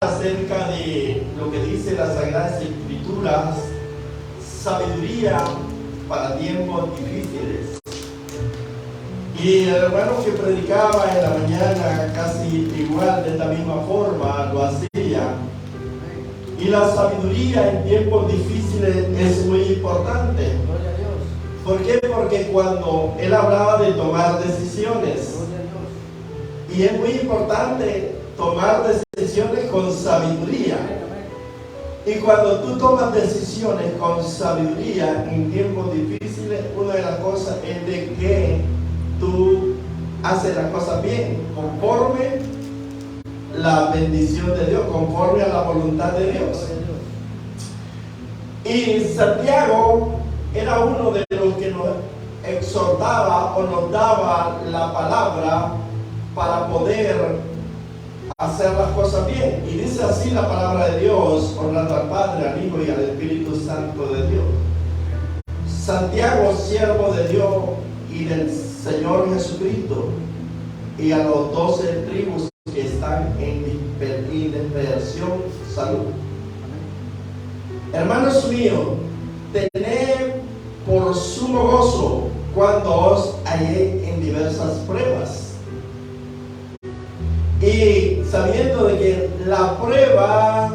acerca de lo que dice las Sagradas Escrituras, sabiduría para tiempos difíciles. Y el hermano que predicaba en la mañana casi igual, de esta misma forma, lo hacía. Y la sabiduría en tiempos difíciles es muy importante. ¿Por qué? Porque cuando él hablaba de tomar decisiones, y es muy importante tomar decisiones con sabiduría. Y cuando tú tomas decisiones con sabiduría en tiempos difíciles, una de las cosas es de que tú haces las cosas bien, conforme la bendición de Dios, conforme a la voluntad de Dios. Y Santiago era uno de los que nos exhortaba o nos daba la palabra para poder hacer las cosas bien. Y dice así la palabra de Dios, honrando al Padre, al Hijo y al Espíritu Santo de Dios. Santiago, siervo de Dios y del Señor Jesucristo, y a los 12 tribus que están en dispersión, salud. Hermanos míos, tened por sumo gozo cuando os halléis en diversas pruebas, y sabiendo de que la prueba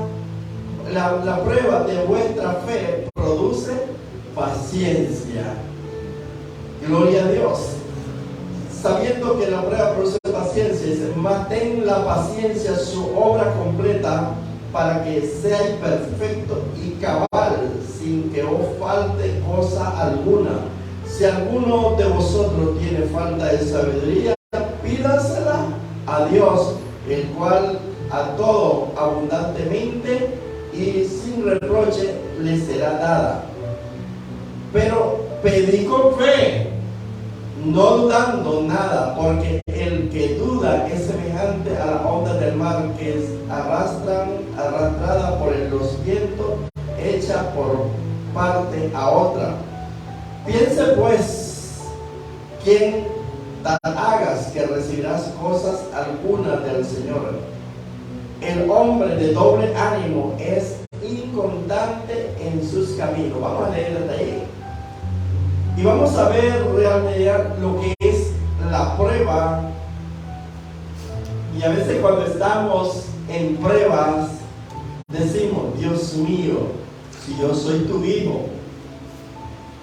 de vuestra fe produce paciencia. Gloria a Dios. Sabiendo que la prueba produce paciencia, dice, mantén la paciencia su obra completa, para que seáis perfecto y cabal, sin que os falte cosa alguna. Si alguno de vosotros tiene falta de sabiduría, pídasela a Dios, el cual a todo abundantemente y sin reproche le será dada. Pero pedid con fe, no dudando nada, porque el que duda es semejante a la onda del mar, que es arrastrada por los vientos, hecha por parte a otra. Piense pues, quien tal hagas, que recibirás cosas algunas del Señor. El hombre de doble ánimo es inconstante en sus caminos. Vamos a leer desde ahí. Y vamos a ver realmente lo que es la prueba. Y a veces cuando estamos en pruebas, decimos, Dios mío, si yo soy tu hijo.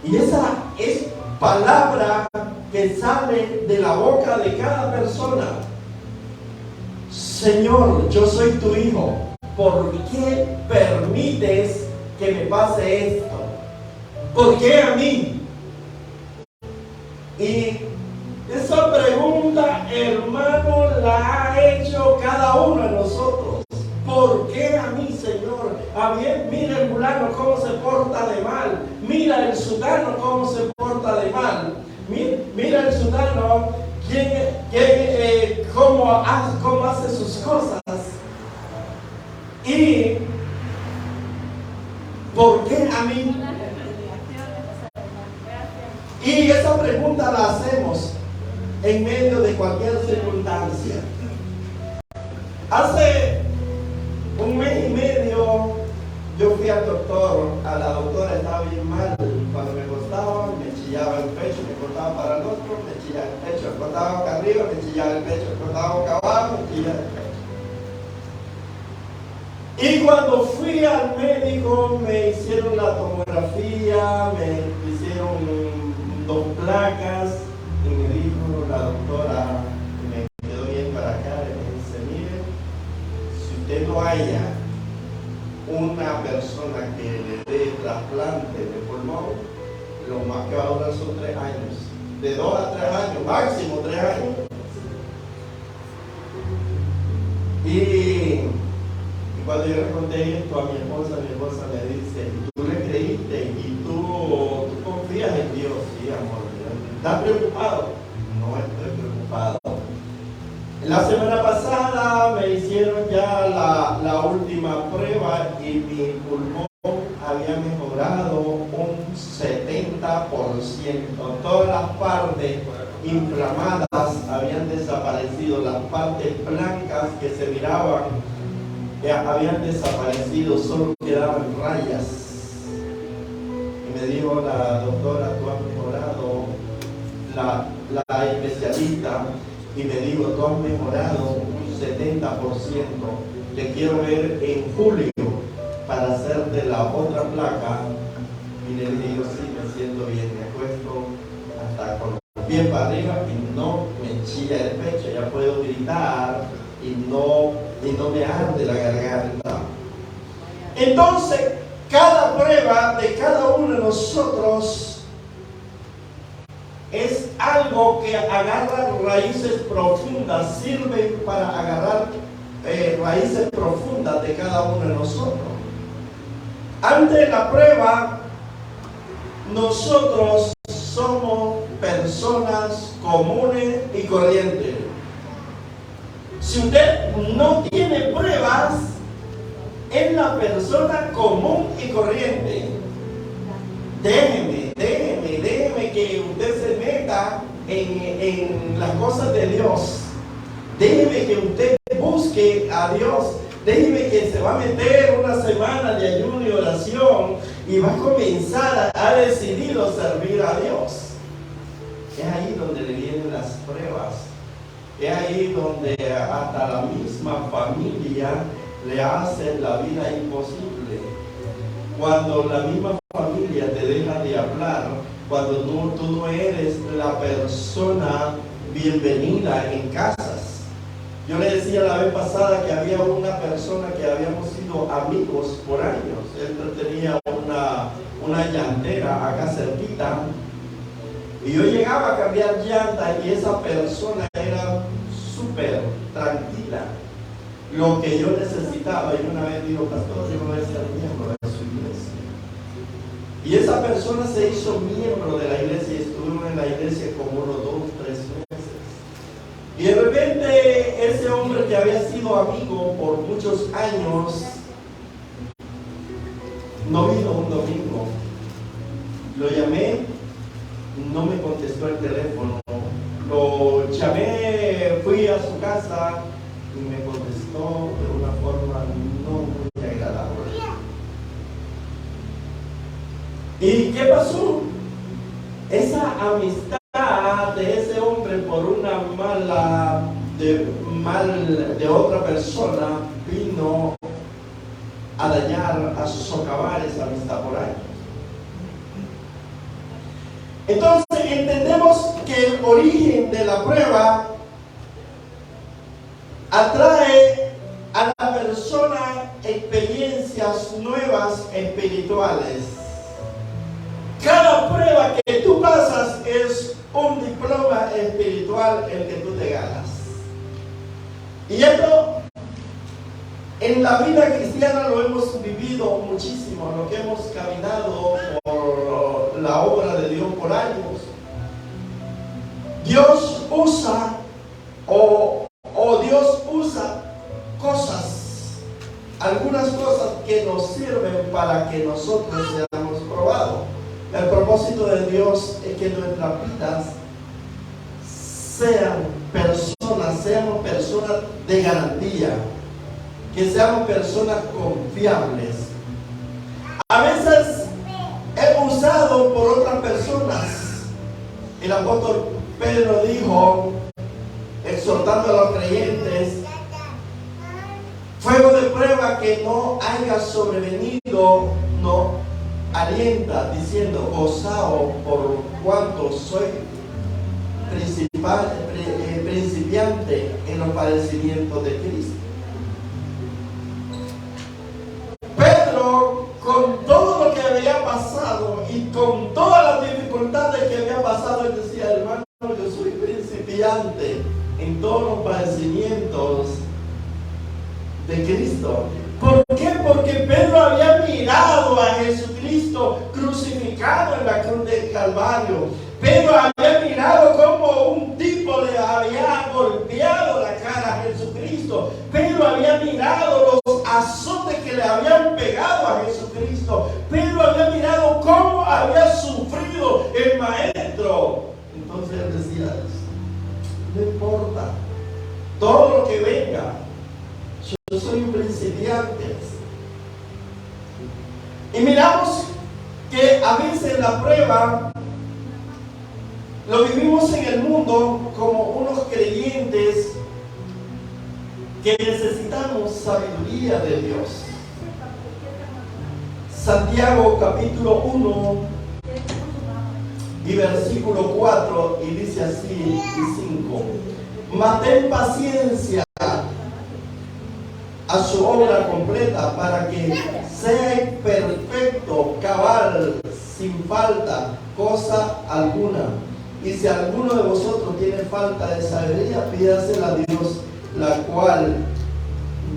Y esa es palabra que sale de la boca de cada persona. Señor, yo soy tu hijo. ¿Por qué permites que me pase esto? ¿Por qué a mí? Y esa pregunta, hermano, la ha hecho cada uno de nosotros. ¿Por qué a mí, Señor? Mira el fulano cómo se porta de mal. Mira el sutano cómo se porta de mal. Mira el sutano cómo hace sus cosas. ¿Y por qué a mí? Y esa pregunta la hacemos en medio de cualquier circunstancia. Hace un mes y medio yo fui al doctor. A la doctora estaba bien mal. Cuando me acostaba, me chillaba el pecho, me cortaba para el otro, me chillaba el pecho, me cortaba acá arriba, me chillaba el pecho, me cortaba acá abajo, me chillaba el pecho. Y cuando fui al médico, me hicieron la tomografía, me hicieron 2 placas, y me dijo la doctora, me quedó bien para acá, y me dice, mire, si usted no haya una persona que le dé trasplante de pulmón, lo más que va a durar son 3 años, de 2 a 3 años, máximo 3 años. Y cuando yo le conté esto a mi esposa me dice, ¿tú le creíste? ¿Y tú confías en Dios? Sí, amor. ¿Estás preocupado? No estoy preocupado. La semana pasada me hicieron ya la última prueba y mi pulmón había mejorado un 70%. Todas las partes inflamadas habían desaparecido, las partes blancas que se miraban habían desaparecido, solo quedaban rayas. Y me dijo la doctora, tú has mejorado, la especialista, y me dijo, tú has mejorado un 70%. Te quiero ver en julio para hacerte la otra placa. Y le dije, yo sí me siento bien, me acuesto hasta con los pies para arriba y no me chilla el pecho, ya puedo gritar y no me arde la garganta. Entonces, cada prueba de cada uno de nosotros es algo que agarra raíces profundas, sirve para agarrar raíces profundas de cada uno de nosotros. Ante la prueba, nosotros somos personas comunes y corrientes. Si usted no tiene pruebas, es la persona común y corriente. Déjeme que usted se meta en las cosas de Dios. Déjeme que usted busque a Dios. Déjeme que se va a meter una semana de ayuno y oración y va a comenzar ha decidido servir a Dios. Es ahí donde le vienen las pruebas. Es ahí donde hasta la misma familia le hace la vida imposible. Cuando la misma familia te deja de hablar, cuando tú no eres la persona bienvenida en casas. Yo le decía la vez pasada que había una persona que habíamos sido amigos por años. Él tenía una llantera acá cerquita. Y yo llegaba a cambiar llanta y esa persona era súper tranquila. Lo que yo necesitaba, y una vez digo, pastor, yo voy a ser miembro de su iglesia. Y esa persona se hizo miembro de la iglesia y estuvo en la iglesia como unos 2 o 3 meses. Y de repente ese hombre que había sido amigo por muchos años, no vino un domingo. Lo llamé, no me contestó el teléfono. Lo llamé, fui a su casa y me contestó de una forma no muy agradable. ¿Y qué pasó? Esa amistad de ese hombre por una de otra persona vino a dañar, a socavar esa amistad por años. Entonces entendemos que el origen de la prueba atrae a la persona experiencias nuevas espirituales. Cada prueba que tú pasas es un diploma espiritual el que tú te ganas. Y esto en la vida cristiana lo hemos vivido muchísimo, lo que hemos caminado por la obra de Dios por años. Dios usa o Dios usa cosas, algunas cosas que nos sirven para que nosotros seamos probados. El propósito de Dios es que nuestras vidas seamos personas de garantía, que seamos personas confiables. A veces es usado por otras personas. El apóstol Pedro dijo, exhortando a los creyentes, fuego de prueba que no haya sobrevenido, no alienta, diciendo, gozaos por cuanto soy principiante en los padecimientos de Cristo. Pedro, con todo lo que había pasado y con todas las dificultades que había pasado, él decía, hermano, yo soy principiante en todos los padecimientos de Cristo. ¿Por qué? Porque Pedro había mirado a Jesucristo crucificado en la cruz del Calvario. Pedro había mirado cómo un tipo le había golpeado la cara a Jesucristo. Pedro había mirado los azotes que le habían pegado a Jesucristo. Pedro había mirado cómo había sufrido el Maestro. Entonces él decía, no importa todo lo que venga. Yo soy un principiante Y miramos que a veces la prueba lo vivimos en el mundo como unos creyentes que necesitamos sabiduría de Dios. Santiago capítulo 1 y versículo 4 y dice así y 5: mas ten paciencia a su obra completa, para que sea perfecto, cabal, sin falta, cosa alguna. Y si alguno de vosotros tiene falta de sabiduría, pídasela a Dios, la cual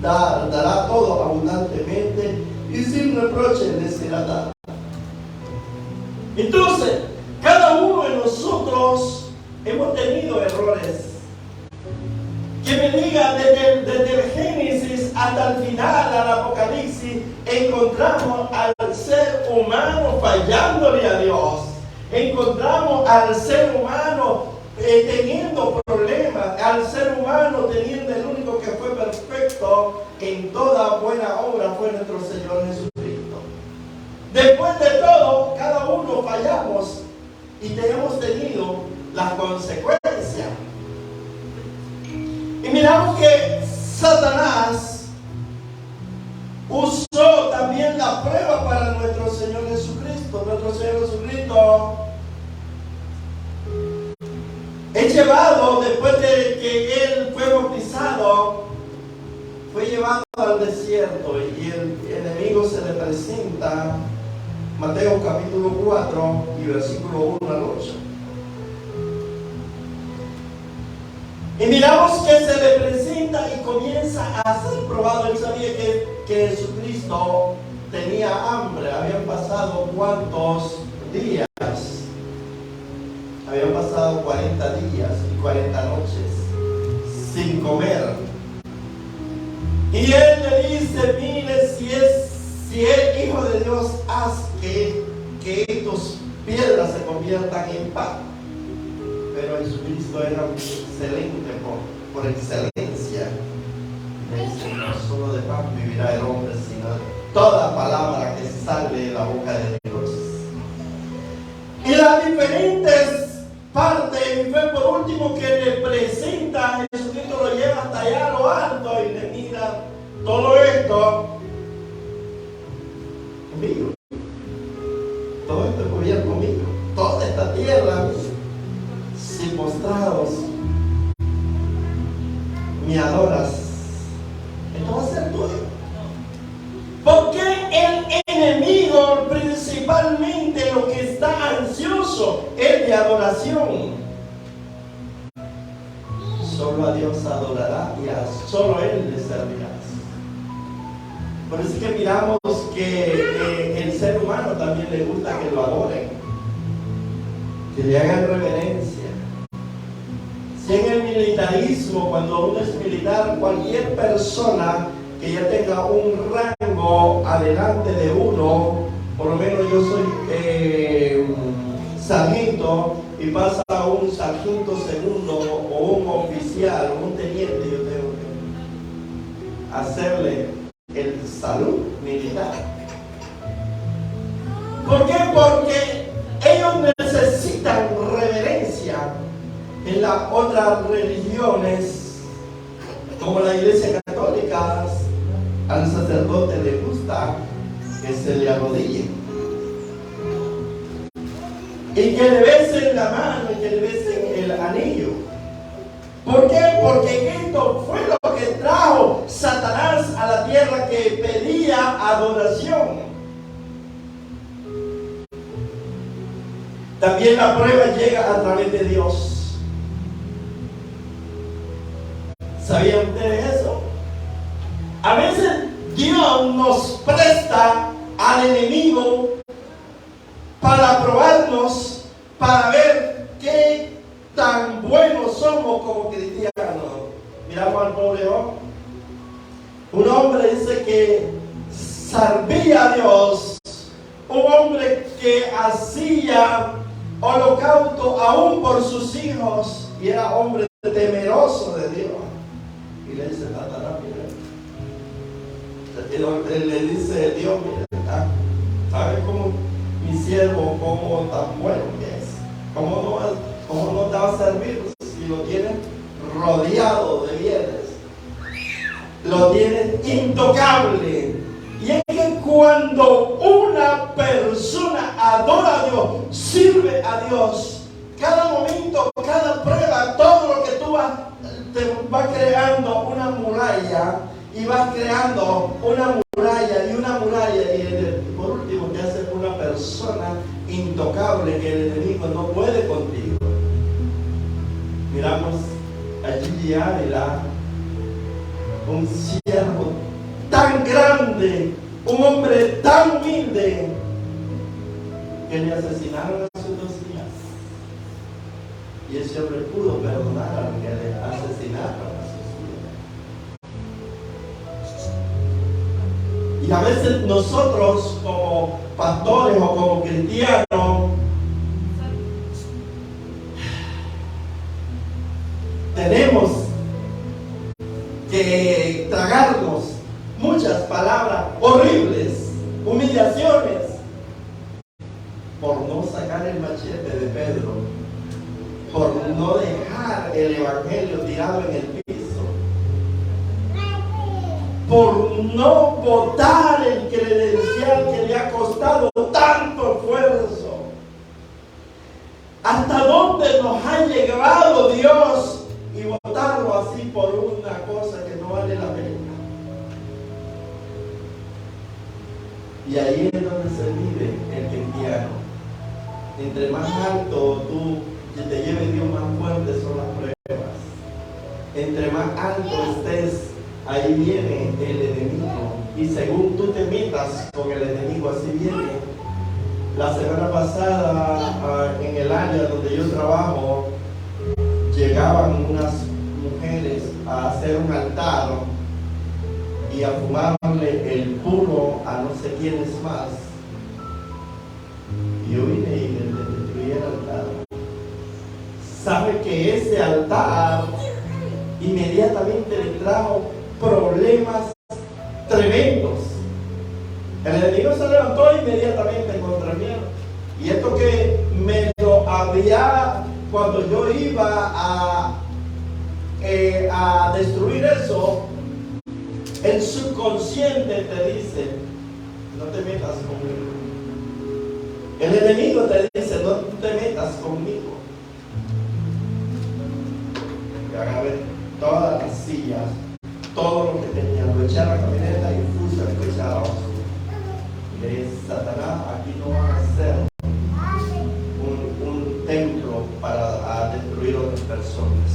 dará todo abundantemente y sin reproche le será dada. Entonces, cada uno de nosotros hemos tenido errores. Que me diga, desde el Génesis hasta el final, al Apocalipsis, encontramos al ser humano fallándole a Dios. Encontramos al ser humano teniendo problemas, al ser humano teniendo el único que fue perfecto en toda buena obra fue nuestro Señor Jesucristo. Después de todo, cada uno fallamos y hemos tenido las consecuencias. Y miramos que Satanás usó también la prueba para nuestro Señor Jesucristo. Nuestro Señor Jesucristo es llevado, después de que Él fue bautizado, fue llevado al desierto y el enemigo se le presenta. Mateo capítulo 4 y versículo 1 al 8. Y miramos que se le presenta y comienza a ser probado. Él sabía que Jesucristo tenía hambre. Habían pasado ¿cuántos días? Habían pasado 40 días y 40 noches sin comer. Y él le dice: mire, si es hijo de Dios, haz que estas piedras se conviertan en pan. Pero Jesucristo era excelente por excelencia. Dice: no solo de pan vivirá el hombre, sino de toda palabra que sale de la boca de Dios. Y las diferentes partes, y fue por último que le presenta a Jesucristo, lo lleva hasta allá a lo alto y le mira: todo esto es mío, todo esto es gobierno mío, toda esta tierra. Si postrados me adoras, esto va a ser tuyo. Porque el enemigo principalmente lo que está ansioso es de adoración. Solo a Dios adorará y a solo Él le servirás. Por eso es que miramos que el ser humano también le gusta que lo adoren, que le hagan reverencia. Si en el militarismo, cuando uno es militar, cualquier persona que ya tenga un rango adelante de uno, por lo menos yo soy sargento y pasa un sargento segundo o un oficial o un teniente, yo tengo que hacerle el salud militar. ¿Por qué? Porque ellos necesitan reverencia. En las otras religiones, como la Iglesia Católica, al sacerdote le gusta que se le arrodille y que le besen la mano y que le besen el anillo. ¿Por qué? Porque esto fue lo que trajo Satanás a la tierra, que pedía adoración. También la prueba llega a través de Dios. ¿Sabían ustedes eso? A veces Dios nos presta al enemigo para probarnos, para ver qué tan buenos somos como cristianos. Miramos al pobre hombre. Un hombre dice que servía a Dios. Un hombre que hacía holocausto aún por sus hijos y era hombre temeroso de Dios. Y le dice: Satanás, mira. Le dice Dios: mira, siervo, ¿cómo tan bueno que es? ¿Cómo no te va a servir si lo tienes rodeado de bienes? Lo tienes intocable. Y es que cuando una persona adora a Dios, sirve a Dios, cada momento, cada prueba, todo lo que tú te va creando una muralla, y vas creando una muralla y una muralla, y por último te hace una persona intocable que el enemigo no puede contigo. Miramos a Gigi Ávila, un siervo tan grande, un hombre tan humilde, que le asesinaron hace 2 días. Y ese hombre pudo perdonar al que le asesinaron hace 2 días. Y a veces nosotros como pastores o como cristianos tenemos que tragarnos muchas palabras horribles, humillaciones, por no sacar el machete de Pedro, por no dejar el evangelio tirado en el piso, por no botar el credencial que le ha costado tanto esfuerzo. ¿Hasta dónde nos ha llevado Dios y botarlo así por una cosa que no vale la pena? Y ahí es donde se vive el cristiano. Entre más alto tú te lleves Dios, más fuertes son las pruebas. Entre más alto estés, ahí viene el enemigo. Y según tú te metas con el enemigo, así viene. La semana pasada, en el área donde yo trabajo, llegaban unas mujeres a hacer un altar y a fumarle el puro a no sé quiénes más. Y yo vine y le destruí el altar. Sabe que ese altar inmediatamente le trajo problemas tremendos. El enemigo se levantó inmediatamente contra mí. Y esto que me lo había, cuando yo iba a destruir eso, el subconsciente te dice: no te metas conmigo. El enemigo te dice: no te metas conmigo. Y agarré todas las sillas, todo lo que tenía, lo eché a la camioneta y puse a escuchar a otro. Y le dije: Satanás, aquí no van a hacer un templo para destruir otras personas.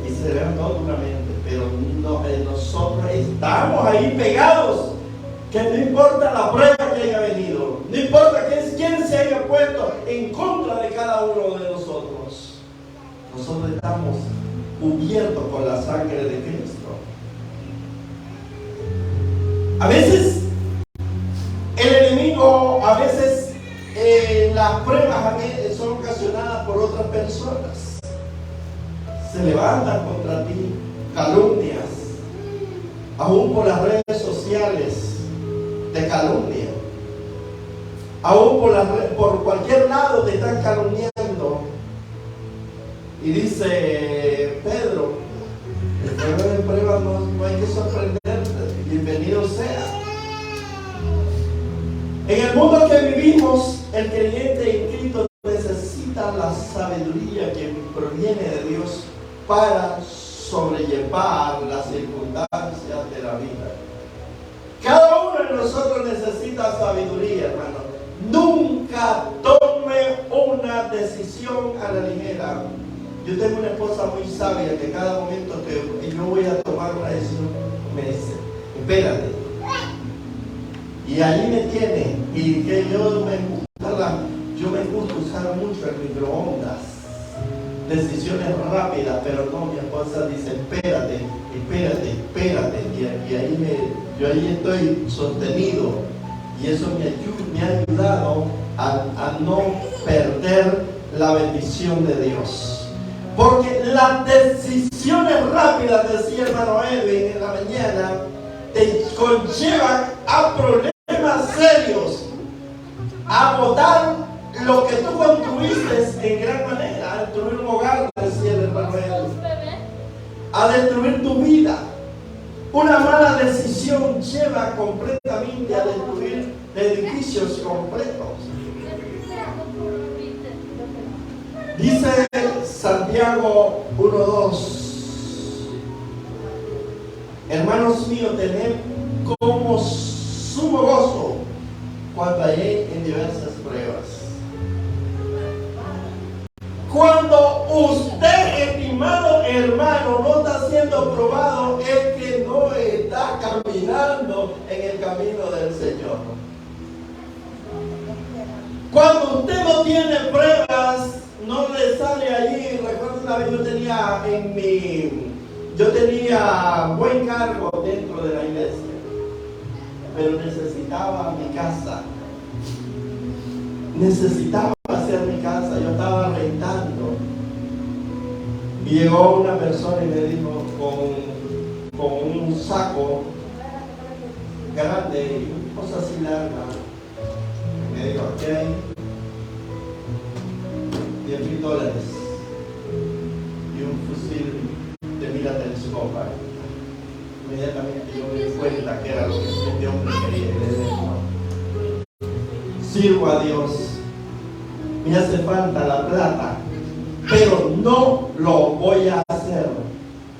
Y se levantó duramente, pero no, nosotros estamos ahí pegados, que no importa la prueba que haya venido, no importa quién se haya puesto en contra de cada uno de nosotros, nosotros estamos cubiertos con la sangre de Cristo. A veces el enemigo, a veces las pruebas son ocasionadas por otras personas. Se levantan contra ti calumnias, aún por las redes sociales te calumnian, aún por cualquier lado te están calumniando. Y dice Pedro: después de pruebas no hay que sorprenderte, bienvenido sea. En el mundo que vivimos, el creyente en Cristo necesita la sabiduría que proviene de Dios para sobrellevar las circunstancias de la vida. Cada uno de nosotros necesita sabiduría, hermano. Nunca tome una decisión a la ligera. Yo tengo una esposa muy sabia que cada momento que yo voy a tomar una decisión me dice: espérate. Y ahí me tiene. Y que yo me gusta usar mucho el microondas. Decisiones rápidas, pero no, mi esposa dice: espérate. Y ahí yo ahí estoy sostenido. Y eso me ha ayudado a no perder la bendición de Dios. Porque las decisiones rápidas, decía hermano Edwin en la mañana, te conllevan a problemas serios. a botar lo que tú construiste en gran manera, a destruir un hogar, decía el hermano Edwin, a destruir tu vida. Una mala decisión lleva completamente a destruir edificios completos. Dice Santiago 1:2, hermanos míos, tened como sumo gozo cuando halléis en diversas pruebas. Cuando usted, estimado hermano, no está siendo probado, es que no está caminando en el camino del Señor. Cuando usted no tiene pruebas, no le sale allí. Recuerdo una vez yo tenía buen cargo dentro de la iglesia, pero necesitaba mi casa. Necesitaba hacer mi casa, yo estaba rentando. Y llegó una persona y me dijo con un saco grande y cosas así largas. Me dijo, aquí hay $10,000 y un fusil de mira telescopa. Inmediatamente yo me di cuenta que era lo que este hombre quería. Y le dije, no, sirvo a Dios, me hace falta la plata, pero no lo voy a hacer.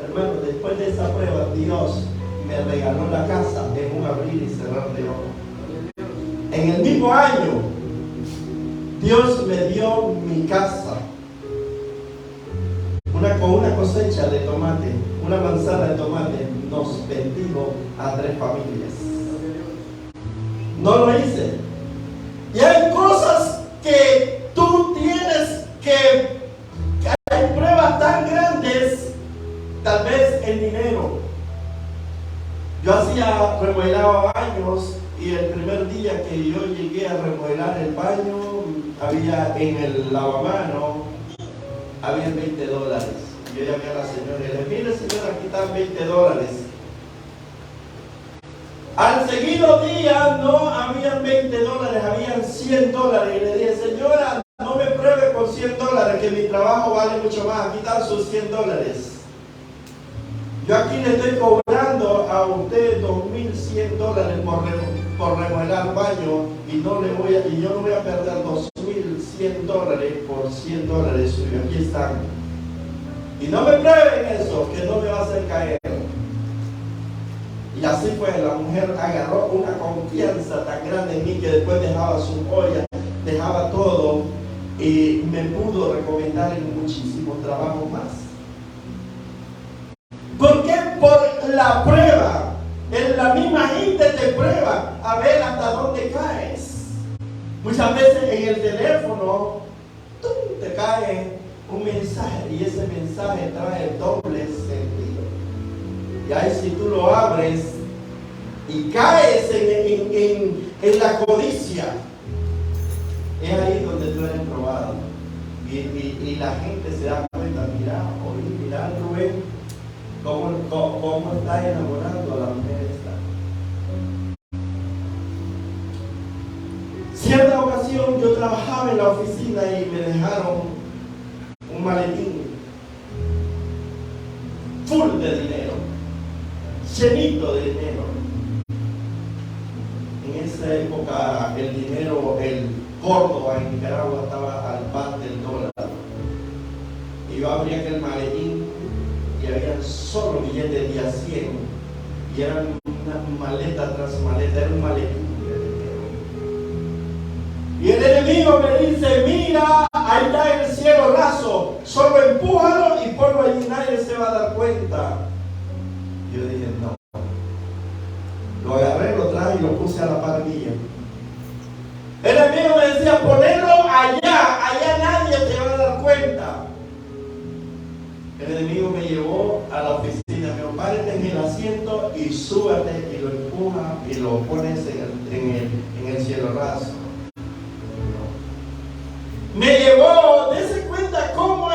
Hermano, después de esa prueba, Dios me regaló la casa en un abrir y cerrar de ojos. En el mismo año, Dios me dio mi casa con una cosecha de tomate, una manzana de tomate. Nos bendijo a 3 familias. No lo hice. Y hay cosas que tú tienes que hay pruebas tan grandes, tal vez el dinero. Yo remodelaba baños y el primer día que yo llegué a remodelar el baño, había en el lavamano, había $20. Yo llamé a la señora y le dije, mire señora, aquí están $20. Al seguido día no habían $20, habían $100. Y le dije, señora, no me pruebe con $100, que mi trabajo vale mucho más. Aquí están sus $100. Yo aquí le estoy cobrando a usted $2,100 por remodelar baño y yo no voy a perder $2,100 por $100 suyo. Aquí están. Y no me prueben eso, que no me va a hacer caer. Y así fue, la mujer agarró una confianza tan grande en mí que después dejaba su olla, dejaba todo y me pudo recomendar en muchísimos trabajos más. ¿Por qué? Por la prueba. En la misma gente te prueba a ver hasta dónde caes. Muchas veces en el teléfono te cae un mensaje y ese mensaje trae doble sentido. Y ahí si tú lo abres y caes en la codicia, es ahí donde tú eres probado. Y la gente se da cuenta, mira Rubén, cómo está enamorando a la mujer esta. Cierta ocasión yo trabajaba en la oficina y me dejaron un maletín full de dinero, llenito de dinero. En esa época el dinero, el Córdoba en Nicaragua estaba al par del dólar. Y yo abrí aquel maletín y había solo billetes de a 100 y eran una maleta tras maleta, era un maletín de dinero. Y el enemigo me dice, mira, ahí está el cielo raso, solo empújalo y ponlo allí, nadie se va a dar cuenta. Yo dije, no. Lo agarré, lo traje y lo puse a la par mía. El enemigo me decía, ponelo allá nadie te va a dar cuenta. El enemigo me llevó a la oficina, me dijo, párate en el asiento y súbate, y lo empuja y lo pones en el cielo raso. Me llevó, dése cuenta cómo,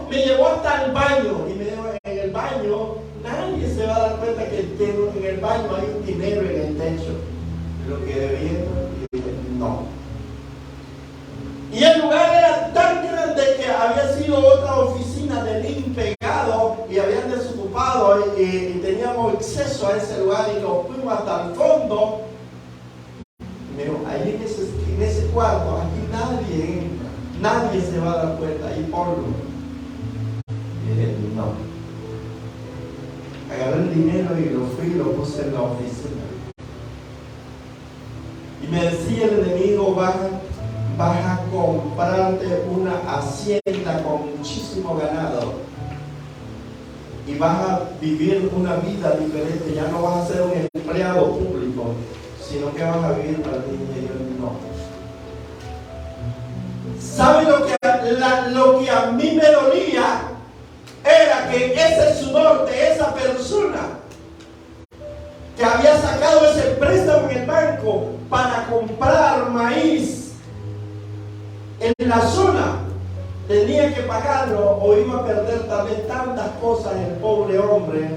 me llevó hasta el baño y me dijo, en el baño nadie se va a dar cuenta que en el baño hay un dinero en el techo. Lo que debía, no. acceso a ese lugar y nos fuimos hasta el fondo. Pero ahí en ese cuarto, aquí nadie entra, nadie se va a dar cuenta, ahí ponlo. Y él, no. Agarré el dinero y lo fui y lo puse en la oficina. Y me decía el enemigo, vas a comprarte una hacienda con muchísimo ganado. Y vas a vivir una vida diferente. Ya no vas a ser un empleado público, sino que vas a vivir para ti. Y yo no. ¿Sabe lo que a mí me dolía? Era que ese sudor de esa persona que había sacado ese préstamo en el banco para comprar maíz en la zona, tenía que pagarlo o iba a perder también tantas cosas el pobre hombre.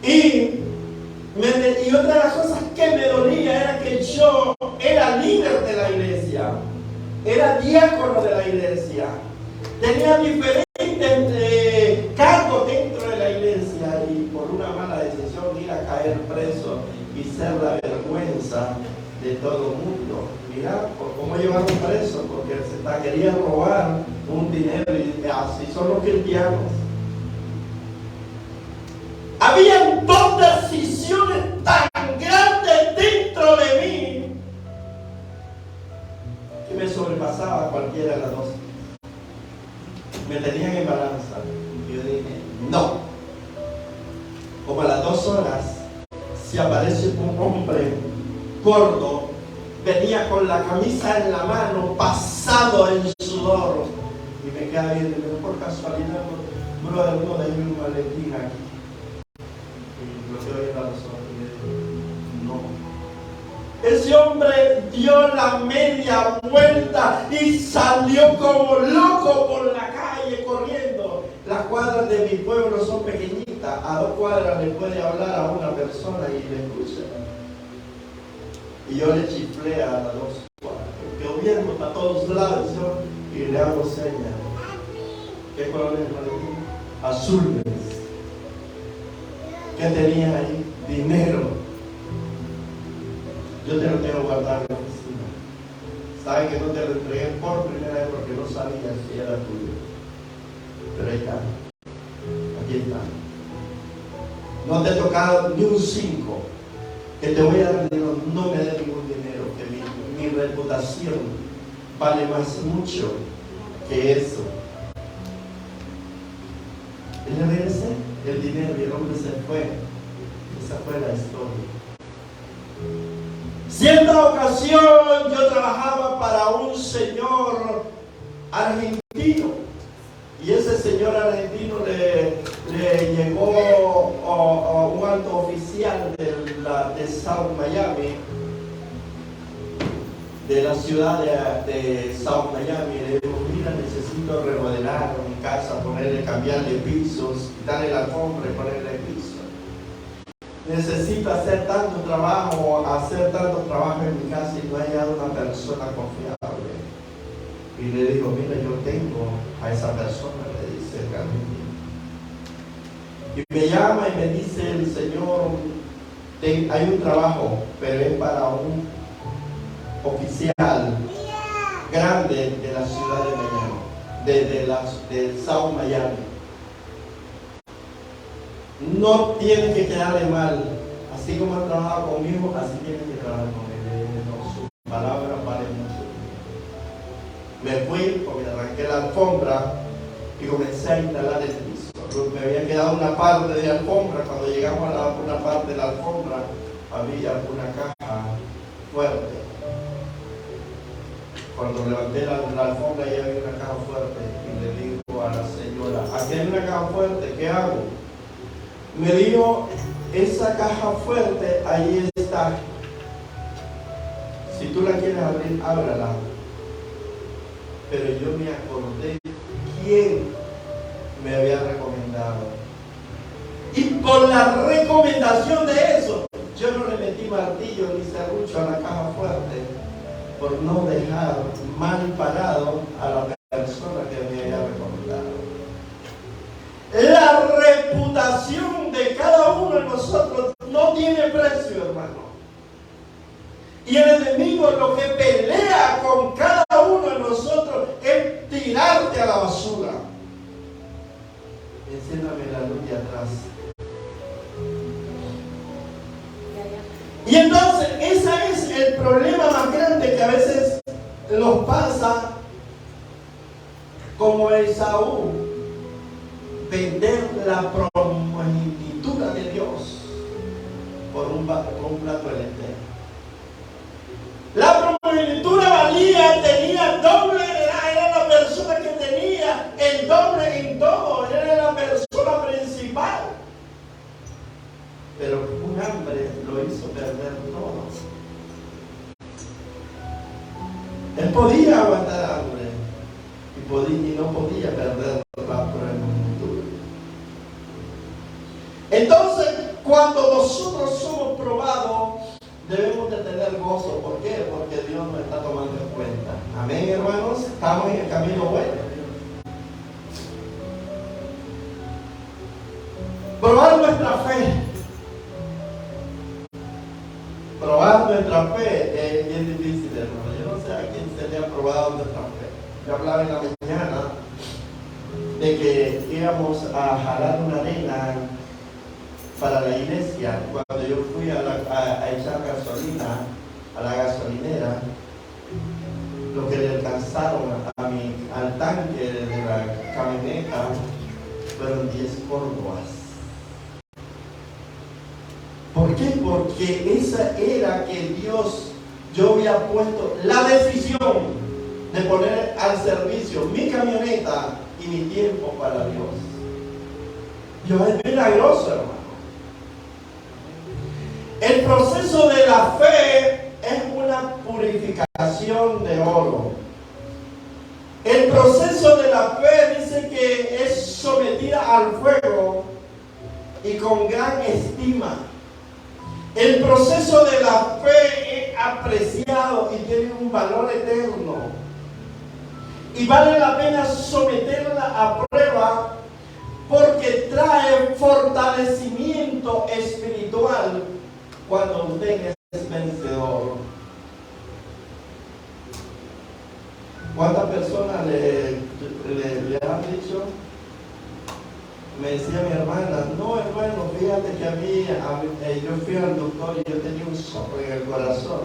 Y otra de las cosas que me dolía era que yo era líder de la iglesia, era diácono de la iglesia, tenía diferentes cargos dentro de la iglesia y por una mala decisión ir a caer preso y ser la vergüenza de todo el mundo. Mira, ¿cómo llevaron preso? Porque se quería robar un dinero y así son los cristianos. Habían dos decisiones tan grandes dentro de mí que me sobrepasaba cualquiera de las dos. Me tenían en balanza. Y yo dije, no. Como a las 2 horas, se aparece un hombre gordo, venía con la camisa en la mano, pasado en sudor. Y me queda viendo, por casualidad, brother, no, de ahí un maletín aquí. Y lo que oye la razón, y le digo, no. Ese hombre dio la media vuelta y salió como loco por la calle corriendo. Las cuadras de mi pueblo son pequeñitas, a 2 cuadras le puede hablar a una persona y le escucha. Y yo le chiflé a las 2 cuadras, que viendo para todos lados y le hago señas. ¿Qué color es el maletín? Azules. ¿Qué tenía ahí? Dinero. Yo te lo tengo guardado en la oficina. Sabes que no te lo entregué por primera vez porque no sabía si era tuyo. Pero ahí está. Aquí está. No te he tocado ni un 5. Que te voy a dar dinero, no me dé ningún dinero. Que mi reputación vale más mucho que eso. Y le regresé el dinero y el hombre se fue. Esa fue la historia. Cierta ocasión yo trabajaba para un señor argentino y ese señor argentino le llegó a un alto oficial de South Miami, de la ciudad de South Miami, y le dijo, mira, necesito remodelar mi casa, cambiarle pisos, quitarle la alfombra y ponerle piso. Necesito hacer tanto trabajo en mi casa y no hay una persona confiable. Y le digo, mira, yo tengo a esa persona, le dice el argentino. Y me llama y me dice el señor, hay un trabajo, pero es para un oficial grande de la ciudad de Miami, de South Miami. No tiene que quedarle mal, así como ha trabajado conmigo, así tiene que trabajar con él. No, su palabra vale mucho. Me fui porque arranqué la alfombra y comencé a instalar el piso. Me había quedado una parte de alfombra. Cuando llegamos a una parte de la alfombra, había una caja fuerte. Cuando levanté la alfombra, ya había una caja fuerte. Y le digo a la señora, aquí hay una caja fuerte, ¿qué hago? Me dijo, esa caja fuerte, ahí está. Si tú la quieres abrir, ábrala. Pero yo me acordé quién me había recomendado. Y por la recomendación de eso, yo no le metí martillo ni serrucho a la caja fuerte por no dejar mal parado a la persona que me había recomendado. La reputación Y el enemigo lo que pelea con cada uno de nosotros es tirarte a la basura. Enciéndame la luz de atrás. Y entonces, ese es el problema más grande que a veces nos pasa como Esaú. Vender la primogenitura de Dios por un plato de lentejas. La primogenitura valía, tenía doble, era la persona que tenía el doble en todo, era la persona principal. Pero un hambre lo hizo perder todo. Él podía aguantar hambre y no podía perder la primogenitura. Entonces, cuando nosotros somos probados, debemos de tener gozo. ¿Por qué? Porque Dios nos está tomando en cuenta. Amén, hermanos. Estamos en el camino bueno. Probar nuestra fe. Probar nuestra fe es bien difícil, hermano. Yo no sé a quién se le ha probado nuestra fe. Yo hablaba en la mañana de que íbamos a jalar una arena para la iglesia. Cuando yo fui a echar gasolina a la gasolinera, lo que le alcanzaron al tanque de la camioneta fueron 10 córdobas. ¿Por qué? Porque esa era que yo había puesto la decisión de poner al servicio mi camioneta y mi tiempo para Dios. Dios es milagroso, hermano. El proceso de la fe es una purificación de oro. El proceso de la fe dice que es sometida al fuego y con gran estima. El proceso de la fe es apreciado y tiene un valor eterno. Y vale la pena someterla a prueba porque trae fortalecimiento espiritual cuando usted es vencedor. ¿Cuántas personas le han dicho? Me decía mi hermana, no hermano, fíjate que a mí yo fui al doctor y yo tenía un soplo en el corazón.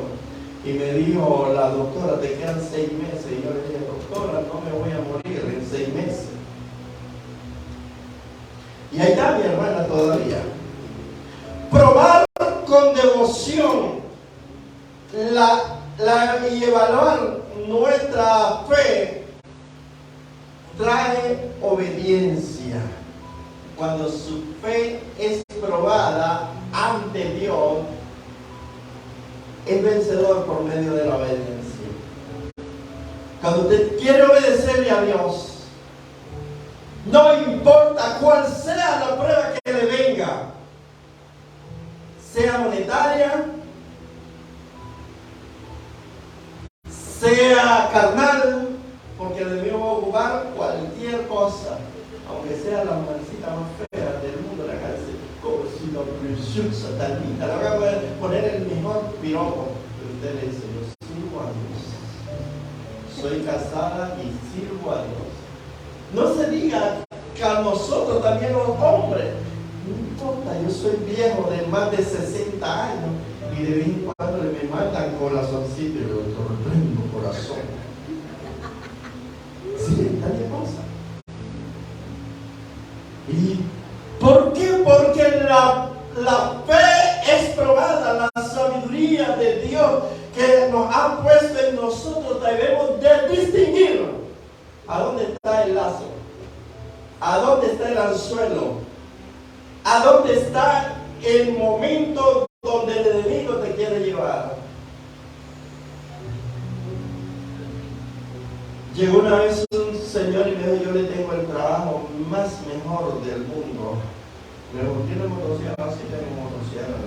Y me dijo la doctora, te quedan 6 meses. Y yo le dije, doctora, no me voy a morir en 6 meses. Y ahí está mi hermana todavía. Probar con devoción y evaluar nuestra fe trae obediencia. Cuando su fe es probada ante Dios, es vencedor por medio de la obediencia. Cuando usted quiere obedecerle a Dios, no importa cuál sea la prueba que le venga, sea monetaria, sea carnal, porque el enemigo va a ocupar cualquier cosa, aunque sea la mujercita más fea del mundo, la cárcel, como si lo preciosa, tan linda, le voy a poner el mejor piropo. Pero usted le dice, yo sirvo a Dios, soy casada y sirvo a Dios. No se diga que a nosotros también los hombres, no importa, yo soy viejo de más de 60 años y de vez en cuando me mandan corazoncito y yo tengo corazón. Sí, tal cosa. ¿Y por qué? Porque la fe es probada, la sabiduría de Dios que nos ha puesto en nosotros, debemos de distinguir a dónde está el lazo, a dónde está el anzuelo, a dónde está el momento donde el enemigo te quiere llevar. Llegó una vez un señor y me dijo, yo le tengo el trabajo más mejor del mundo. Me dijo, ¿tiene motosierra? Sí, tengo motosierra.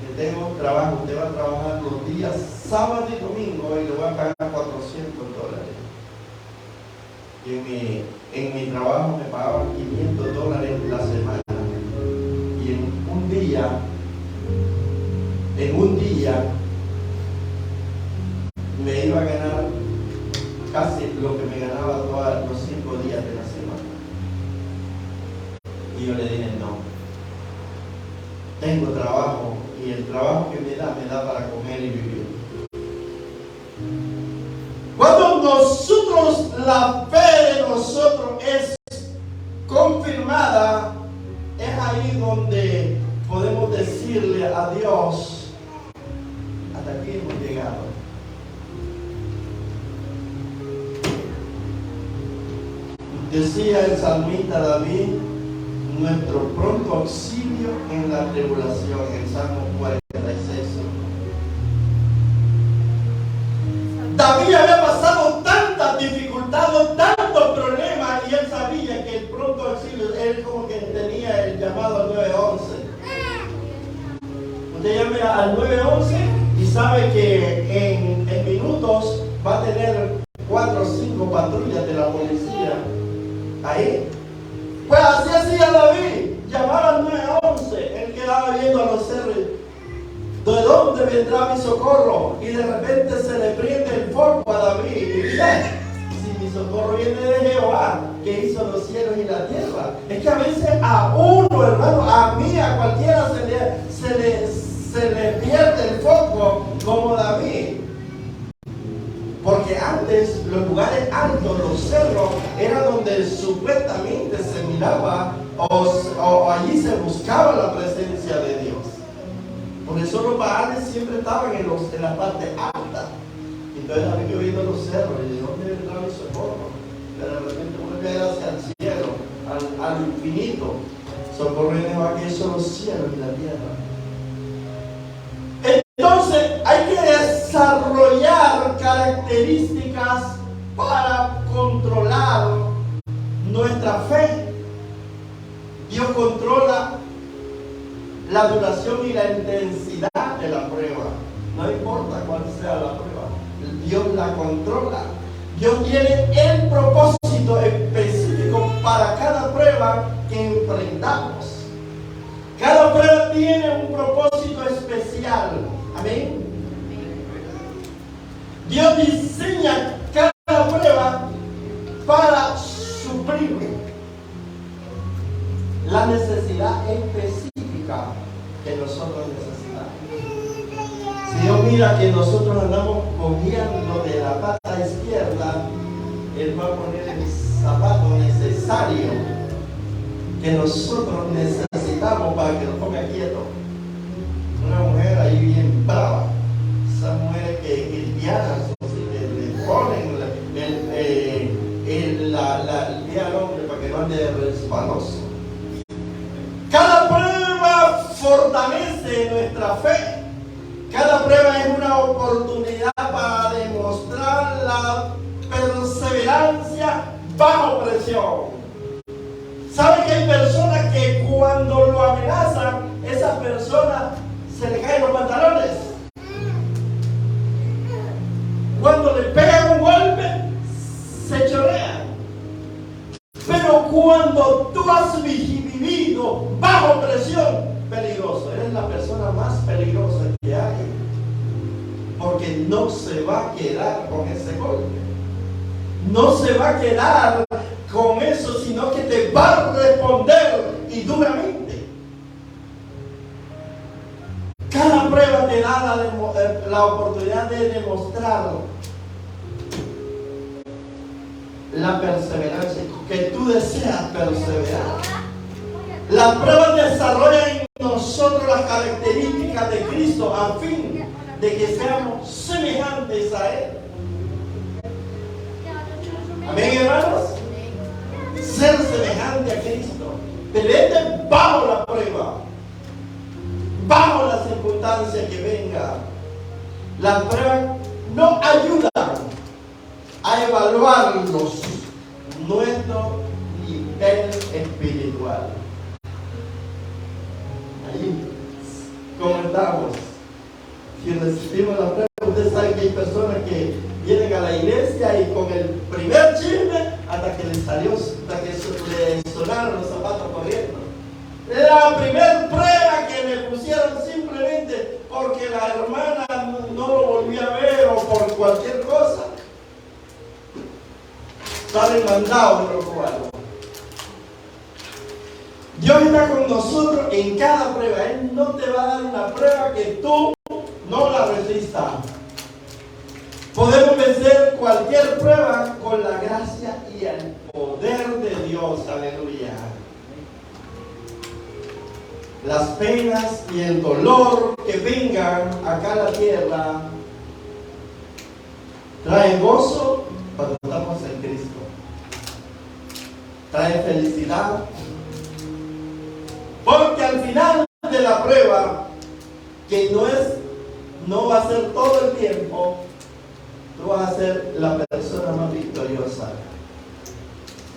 Le tengo un trabajo, usted va a trabajar los días sábado y domingo y le voy a pagar $400. Y en mi trabajo me pagaban $500 la semana. Y en un día tengo trabajo y el trabajo que me da para comer y vivir. Cuando nosotros, la fe de nosotros es confirmada, es ahí donde podemos decirle a Dios, hasta aquí hemos llegado. Decía el salmista David, nuestro pronto auxilio en la tribulación, en Salmo 46. David había pasado tantas dificultades, tantos problemas, y él sabía que el pronto auxilio, él como que tenía el llamado al 911. Usted llame al 911 y sabe que en minutos va a tener 4 o 5 patrullas de la policía ahí. Pues así hacía David, llamaba al 911, él quedaba viendo a los cerros, ¿de dónde vendrá mi socorro? Y de repente se le prende el foco a David y dice, si mi socorro viene de Jehová, que hizo los cielos y la tierra. Es que a veces a uno, hermano, a mí, a cualquiera se le pierde el foco como David. Porque antes los lugares altos, los cerros, era donde supuestamente se miraba o allí se buscaba la presencia de Dios. Por eso los Baales siempre estaban en la parte alta. Entonces había viendo los cerros y de dónde vendrá mi socorro. Pero de repente vuelve hacia el cielo, al infinito. Socorro de Jehová que hizo los cielos y la tierra. Entonces hay que desarrollar características para controlar nuestra fe. Dios controla la duración y la intensidad de la prueba. No importa cuál sea la prueba, Dios la controla. Dios tiene el propósito específico para cada prueba que enfrentamos. Cada prueba tiene un propósito especial. Amén. Dios diseña cada prueba para suplir la necesidad específica que nosotros necesitamos. Si Dios mira que nosotros andamos cogiendo de la pata izquierda, Él va a poner el zapato necesario que nosotros necesitamos para que nos ponga quieto. Una mujer ahí bien brava, esas mujeres que cristianas le ponen el pie al hombre para que no ande resbaloso. Cada prueba fortalece nuestra fe. Cada prueba es una oportunidad para demostrar la perseverancia bajo presión. ¿Sabe que hay personas que cuando lo amenazan, esa persona se le caen los pantalones? Cuando le pegan un golpe, se chorean. Pero cuando tú has vivido bajo presión, peligroso, eres la persona más peligrosa que hay. Porque no se va a quedar con ese golpe. No se va a quedar con eso, sino que te va a responder y duramente. Cada prueba te da la oportunidad de demostrar la perseverancia, que tú deseas perseverar. Las pruebas desarrollan en nosotros las características de Cristo a fin de que seamos semejantes a Él. Amén, hermanos. Ser semejante a Cristo. Pero este bajo la prueba, bajo la circunstancia que venga. Las pruebas nos ayudan a evaluar nuestro nivel espiritual. Ahí comentamos. Si recibimos la prueba, ustedes saben que hay personas que vienen a la iglesia y con el primer chisme hasta que les salió, hasta que les sonaron los zapatos corriendo. La primera prueba que me pusieron simplemente porque la hermana no lo volvía a ver o por cualquier cosa, salen mandados de los cuadros. Dios está con nosotros en cada prueba. Él no te va a dar una prueba que tú no la resistas. Podemos vencer cualquier prueba con la gracia y el poder de Dios. Aleluya. Las penas y el dolor que vengan acá a la tierra trae gozo cuando estamos en Cristo. Trae felicidad. Porque al final de la prueba, que no va a ser todo el tiempo, tú vas a ser la persona más victoriosa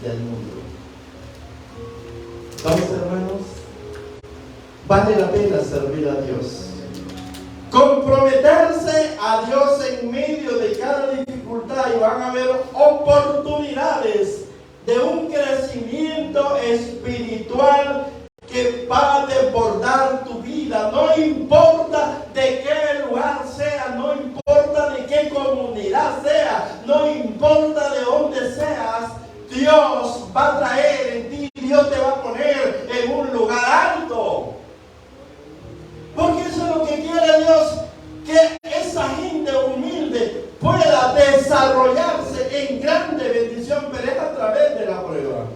del mundo. Entonces, hermanos, vale la pena servir a Dios. Comprometerse a Dios en medio de cada dificultad, y van a haber oportunidades de un crecimiento espiritual que va a desbordar tu vida. No importa de qué lugar sea, no importa de qué comunidad sea, no importa de dónde seas, Dios va a traer en ti, Dios te va a poner en un lugar alto. Porque eso es lo que quiere Dios, que esa gente humilde pueda desarrollarse en grande bendición, pero es a través de la prueba.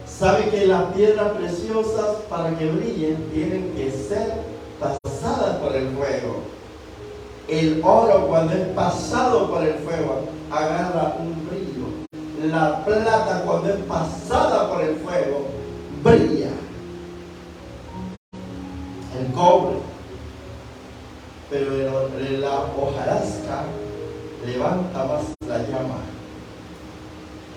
Sabe que las piedras preciosas, para que brillen, tienen que ser pasadas por el fuego. El oro, cuando es pasado por el fuego, agarra un brillo. La plata, cuando es pasada por el fuego, brilla. El cobre, pero la hojarasca levanta más la llama.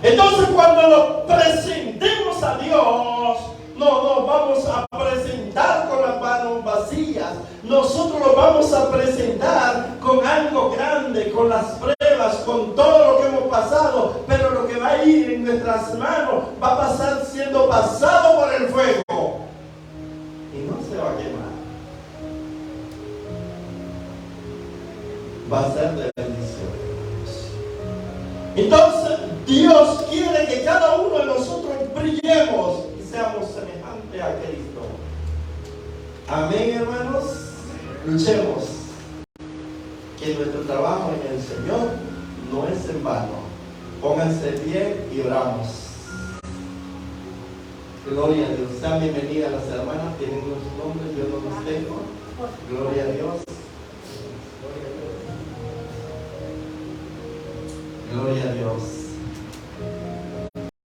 Entonces, cuando lo presentemos a Dios, no nos vamos a presentar con las manos vacías. Nosotros lo vamos a presentar con algo grande, con las pruebas, con todo lo que hemos pasado. Pero lo que va a ir en nuestras manos va a pasar siendo pasado por el fuego. Y no se va a quemar. Va a ser de bendición. Entonces, Dios quiere que cada uno de nosotros brillemos y seamos semejantes a Cristo. Amén, hermanos. Luchemos. Que nuestro trabajo en el Señor no es en vano. Pónganse bien y oramos. Gloria a Dios. Sean bienvenidas las hermanas. Tienen los nombres, yo no los tengo. Gloria a Dios. Gloria a Dios.